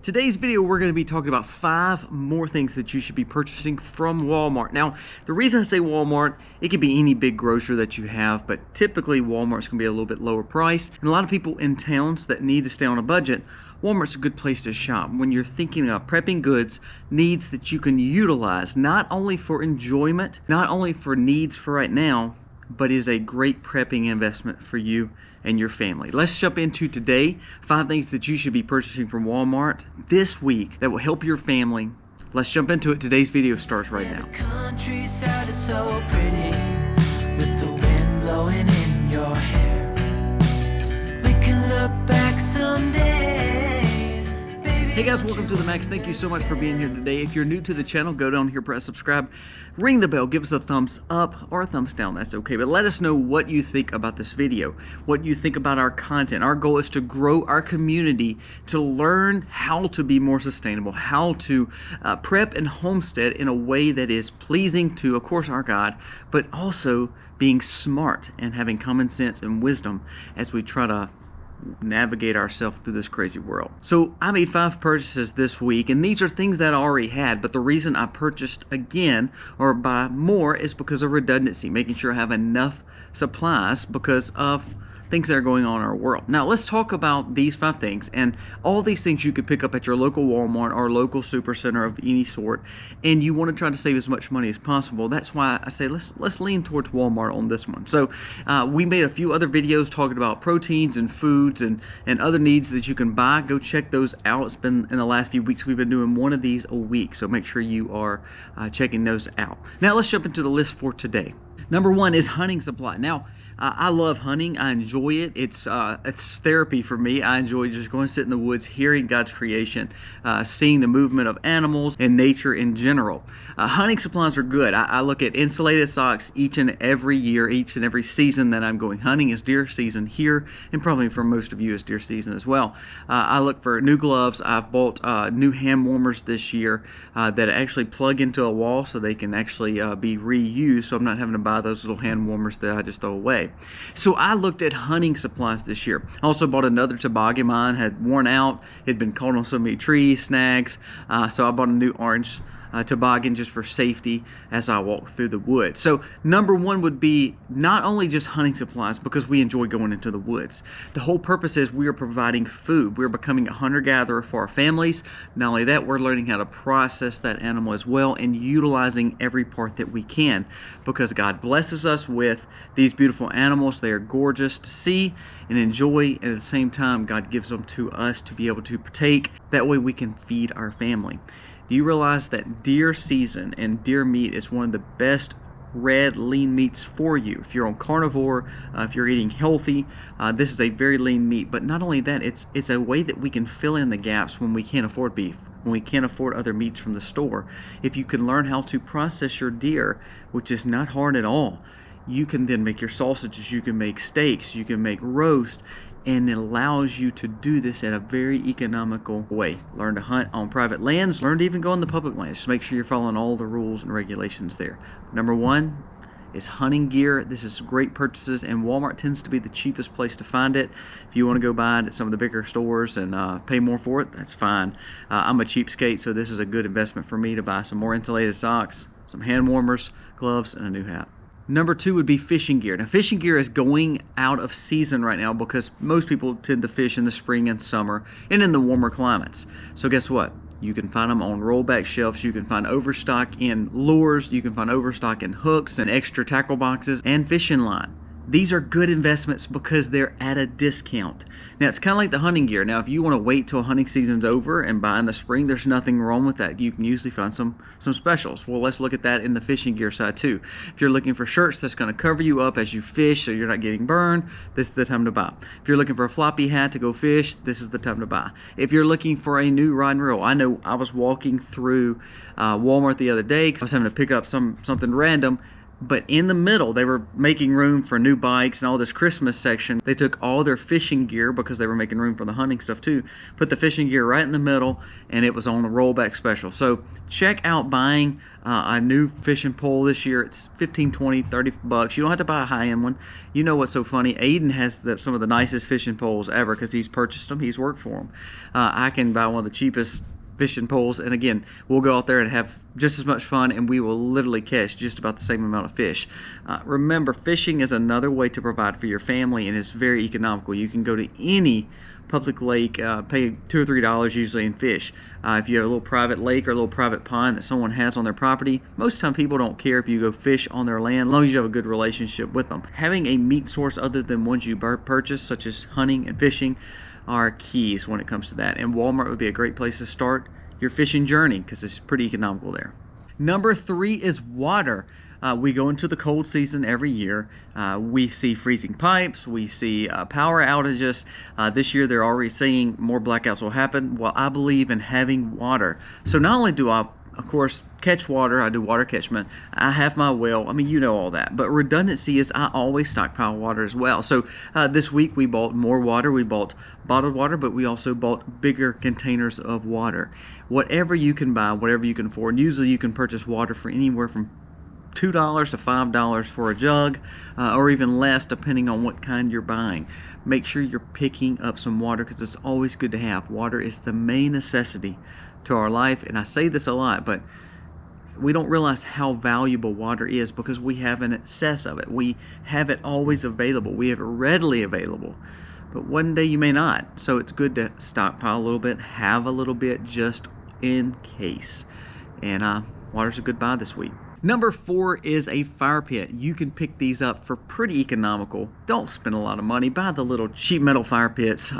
Today's video, we're going to be talking about 5 more things that you should be purchasing from Walmart. Now, the reason I say Walmart, it could be any big grocer that you have, but typically Walmart's going to be a little bit lower price. And a lot of people in towns that need to stay on a budget, Walmart's a good place to shop when you're thinking about prepping goods, needs that you can utilize, not only for enjoyment, not only for needs for right now, but is a great prepping investment for you and your family. Let's jump into today, 5 things that you should be purchasing from Walmart this week that will help your family. Let's jump into it. Today's video starts right now. The countryside is so pretty, with the wind blowing in your hair. We can look back someday. Hey guys, welcome to the Max. Thank you so much for being here today. If you're new to the channel, go down here, press subscribe, ring the bell, give us a thumbs up or a thumbs down, that's okay. But let us know what you think about this video, what you think about our content. Our goal is to grow our community, to learn how to be more sustainable, how to prep and homestead in a way that is pleasing to, of course, our God, but also being smart and having common sense and wisdom as we try to navigate ourselves through this crazy world. So I made 5 purchases this week, and these are things that I already had, but the reason I purchased again or buy more is because of redundancy, making sure I have enough supplies because of things that are going on in our world. Now let's talk about these 5 things, and all these things you could pick up at your local Walmart or local super center of any sort, and you want to try to save as much money as possible. That's why I say let's lean towards Walmart on this one. So we made a few other videos talking about proteins and foods and other needs that you can buy. Go check those out. It's been in the last few weeks we've been doing one of these a week, so make sure you are checking those out. Now let's jump into the list for today. Number 1 is hunting supply. Now I love hunting. I enjoy it. It's therapy for me. I enjoy just going to sit in the woods, hearing God's creation, seeing the movement of animals and nature in general. Hunting supplies are good. I look at insulated socks each and every year, each and every season that I'm going hunting. Is deer season here, and probably for most of you is deer season as well. I look for new gloves. I've bought new hand warmers this year that actually plug into a wall so they can actually be reused, so I'm not having to buy those little hand warmers that I just throw away. So I looked at hunting supplies this year. I also bought another toboggan. Mine had worn out. It had been caught on so many trees, snags. So I bought a new orange toboggan just for safety as I walk through the woods. So number 1 would be not only just hunting supplies, because we enjoy going into the woods. The whole purpose is we are providing food. We're becoming a hunter-gatherer for our families. Not only that, we're learning how to process that animal as well and utilizing every part that we can, because God blesses us with these beautiful animals. They are gorgeous to see and enjoy, and at the same time God gives them to us to be able to partake. That way we can feed our family. Do you realize that deer season and deer meat is one of the best red lean meats for you? If you're on carnivore, if you're eating healthy, this is a very lean meat. But not only that, it's a way that we can fill in the gaps when we can't afford beef, when we can't afford other meats from the store. If you can learn how to process your deer, which is not hard at all, you can then make your sausages, you can make steaks, you can make roast, and it allows you to do this in a very economical way. Learn to hunt on private lands, learn to even go on the public lands. Just make sure you're following all the rules and regulations there. Number 1 is hunting gear. This is great purchases, and Walmart tends to be the cheapest place to find it. If you want to go buy it at some of the bigger stores and pay more for it, that's fine. I'm a cheapskate, so this is a good investment for me to buy some more insulated socks, some hand warmers, gloves, and a new hat. Number 2 would be fishing gear. Now, fishing gear is going out of season right now because most people tend to fish in the spring and summer and in the warmer climates. So guess what? You can find them on rollback shelves. You can find overstock in lures. You can find overstock in hooks and extra tackle boxes and fishing line. These are good investments because they're at a discount. Now, it's kind of like the hunting gear. Now, if you want to wait till hunting season's over and buy in the spring, there's nothing wrong with that. You can usually find some specials. Well, let's look at that in the fishing gear side too. If you're looking for shirts that's going to cover you up as you fish so you're not getting burned, this is the time to buy. If you're looking for a floppy hat to go fish, this is the time to buy. If you're looking for a new rod and reel, I know I was walking through Walmart the other day because I was having to pick up something random. But in the middle, they were making room for new bikes and all this Christmas section. They took all their fishing gear, because they were making room for the hunting stuff too, put the fishing gear right in the middle, and it was on a rollback special. So check out buying a new fishing pole this year. It's 15, 20, 30 bucks. You don't have to buy a high-end one. You know what's so funny? Aiden has some of the nicest fishing poles ever because he's purchased them. He's worked for them. I can buy one of the cheapest fishing poles, and again, we'll go out there and have just as much fun, and we will literally catch just about the same amount of fish. Remember, fishing is another way to provide for your family, and it's very economical. You can go to any public lake, pay $2 or $3 usually, and fish. If you have a little private lake or a little private pond that someone has on their property, most of the time people don't care if you go fish on their land, as long as you have a good relationship with them. Having a meat source other than ones you purchase, such as hunting and fishing, are keys when it comes to that. And Walmart would be a great place to start your fishing journey because it's pretty economical there. Number 3 is water. We go into the cold season every year. We see freezing pipes. We see power outages. This year they're already saying more blackouts will happen. Well, I believe in having water. So not only do I, of course, catch water, I do water catchment, I have my well, I mean, you know all that, but redundancy is I always stockpile water as well. So this week we bought more water. We bought bottled water, but we also bought bigger containers of water. Whatever you can buy, whatever you can afford. Usually you can purchase water for anywhere from $2 to $5 for a jug, or even less depending on what kind you're buying. Make sure you're picking up some water because it's always good to have. Water is the main necessity to our life, and I say this a lot, but we don't realize how valuable water is because we have an excess of it. We have it always available. We have it readily available, but one day you may not. So it's good to stockpile a little bit, have a little bit just in case. And water's a good buy this week. Number 4 is a fire pit. You can pick these up for pretty economical. Don't spend a lot of money. Buy the little cheap metal fire pits.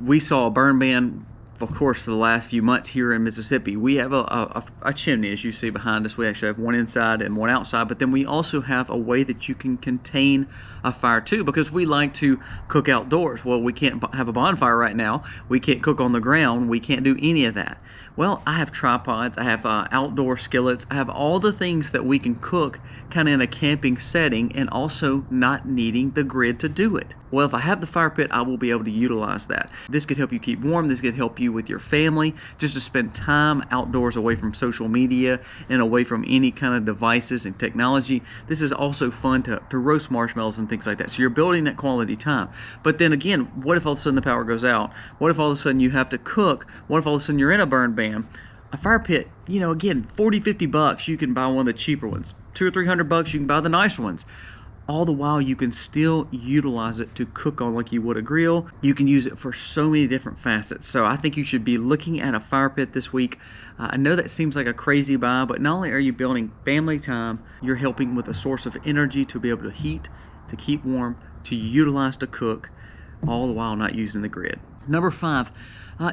We saw a burn ban, of course, for the last few months here in Mississippi. We have a chimney, as you see behind us. We actually have one inside and one outside, but then we also have a way that you can contain a fire too, because we like to cook outdoors. Well, we can't have a bonfire right now. We can't cook on the ground. We can't do any of that. Well, I have tripods, I have outdoor skillets, I have all the things that we can cook kind of in a camping setting and also not needing the grid to do it. Well, if I have the fire pit, I will be able to utilize that. This could help you keep warm. This could help you with your family, just to spend time outdoors away from social media and away from any kind of devices and technology. This is also fun to roast marshmallows and things like that. So you're building that quality time. But then again, what if all of a sudden the power goes out? What if all of a sudden you have to cook? What if all of a sudden you're in a burn ban? A fire pit, you know, again, 40, 50 bucks, you can buy one of the cheaper ones. 200 or 300 bucks, you can buy the nice ones. All the while you can still utilize it to cook on like you would a grill. You can use it for so many different facets. So I think you should be looking at a fire pit this week. I know that seems like a crazy buy, but not only are you building family time, you're helping with a source of energy to be able to heat, to keep warm, to utilize to cook, all the while not using the grid. Number 5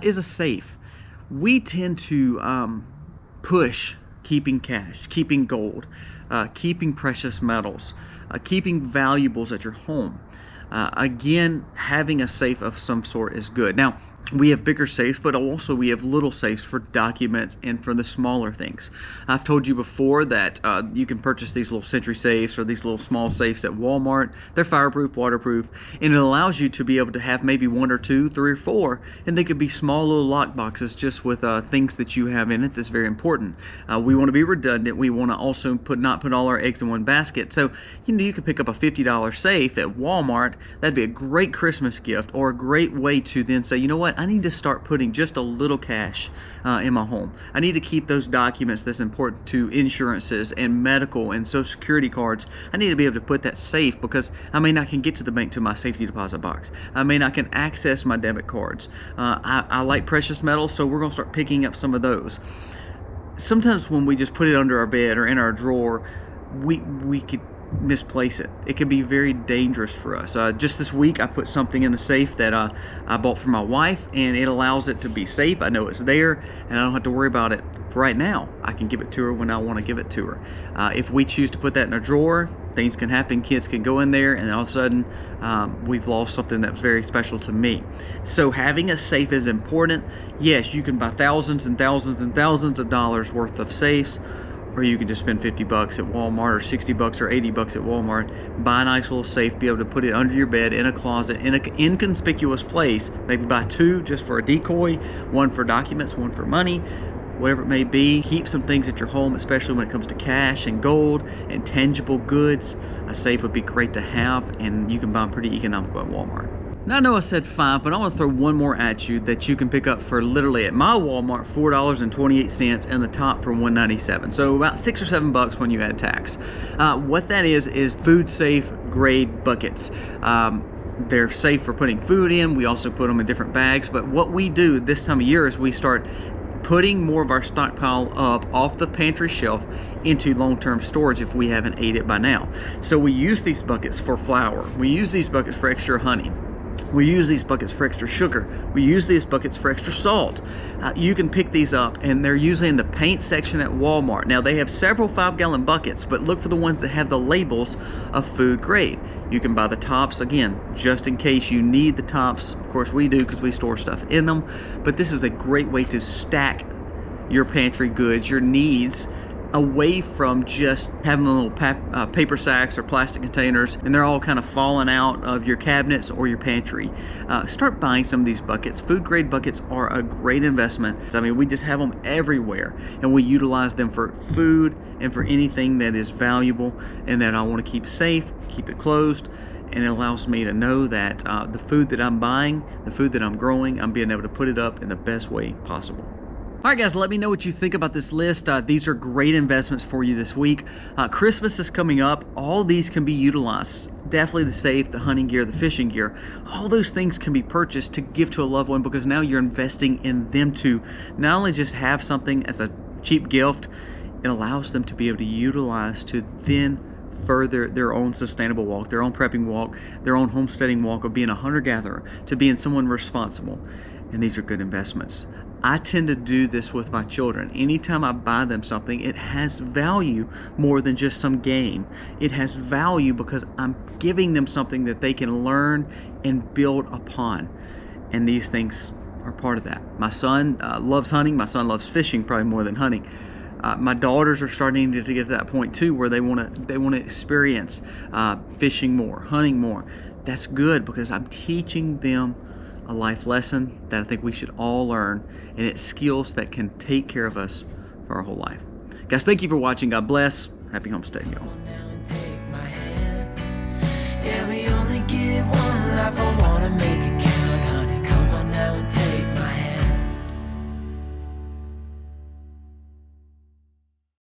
is a safe. We tend to push keeping cash, keeping gold, keeping precious metals, keeping valuables at your home. Again, having a safe of some sort is good. Now, we have bigger safes, but also we have little safes for documents and for the smaller things. I've told you before that you can purchase these little Century safes or these little small safes at Walmart. They're fireproof, waterproof, and it allows you to be able to have maybe 1 or 2, 3 or 4, and they could be small little lock boxes just with things that you have in it that's very important. We want to be redundant. We want to also not put all our eggs in one basket. So you could pick up a $50 safe at Walmart. That'd be a great Christmas gift, or a great way to then say, you know what, I need to start putting just a little cash in my home. I need to keep those documents that's important to insurances and medical and social security cards. I need to be able to put that safe because I may not can get to the bank to my safety deposit box. I may not can access my debit cards. I like precious metals, so we're going to start picking up some of those. Sometimes when we just put it under our bed or in our drawer, we could misplace it. It can be very dangerous for us. Just this week I put something in the safe that I bought for my wife, and it allows it to be safe. I know it's there and I don't have to worry about it for right now. I can give it to her when I want to give it to her. If we choose to put that in a drawer, things can happen. Kids can go in there and all of a sudden we've lost something that's very special to me. So having a safe is important. Yes, you can buy thousands and thousands and thousands of dollars worth of safes, or you can just spend 50 bucks at Walmart, or 60 bucks or 80 bucks at Walmart, buy a nice little safe, be able to put it under your bed, in a closet, in an inconspicuous place. Maybe buy 2 just for a decoy, 1 for documents, 1 for money, whatever it may be. Keep some things at your home, especially when it comes to cash and gold and tangible goods. A safe would be great to have, and you can buy them pretty economical at Walmart. Now, I know I said 5, but I want to throw one more at you that you can pick up for literally at my Walmart, $4.28, and the top for $1.97. So about 6 or 7 bucks when you add tax. What that is food safe grade buckets. They're safe for putting food in. We also put them in different bags. But what we do this time of year is we start putting more of our stockpile up off the pantry shelf into long-term storage if we haven't ate it by now. So we use these buckets for flour. We use these buckets for extra honey. We use these buckets for extra sugar. We use these buckets for extra salt. You can pick these up, and they're usually in the paint section at Walmart. Now, they have several 5-gallon buckets, but look for the ones that have the labels of food grade. You can buy the tops, again, just in case you need the tops. Of course, we do because we store stuff in them. But this is a great way to stack your pantry goods, your needs, away from just having the little paper sacks or plastic containers, and they're all kind of falling out of your cabinets or your pantry. Start buying some of these buckets. Food grade buckets are a great investment. I mean, we just have them everywhere, and we utilize them for food and for anything that is valuable and that I want to keep safe, keep it closed. And it allows me to know that the food that I'm buying, the food that I'm growing, I'm being able to put it up in the best way possible. All right, guys, let me know what you think about this list. These are great investments for you this week. Christmas is coming up. All these can be utilized. Definitely the safe, the hunting gear, the fishing gear. All those things can be purchased to give to a loved one, because now you're investing in them to not only just have something as a cheap gift, it allows them to be able to utilize to then further their own sustainable walk, their own prepping walk, their own homesteading walk of being a hunter-gatherer, to being someone responsible. And these are good investments. I tend to do this with my children. Anytime I buy them something, it has value more than just some game. It has value because I'm giving them something that they can learn and build upon. And these things are part of that. My son loves hunting. My son loves fishing probably more than hunting. My daughters are starting to get to that point too, where they want to experience fishing more, hunting more. That's good, because I'm teaching them a life lesson that I think we should all learn, and it's skills that can take care of us for our whole life. Guys, thank you for watching. God bless. Happy homesteading, y'all.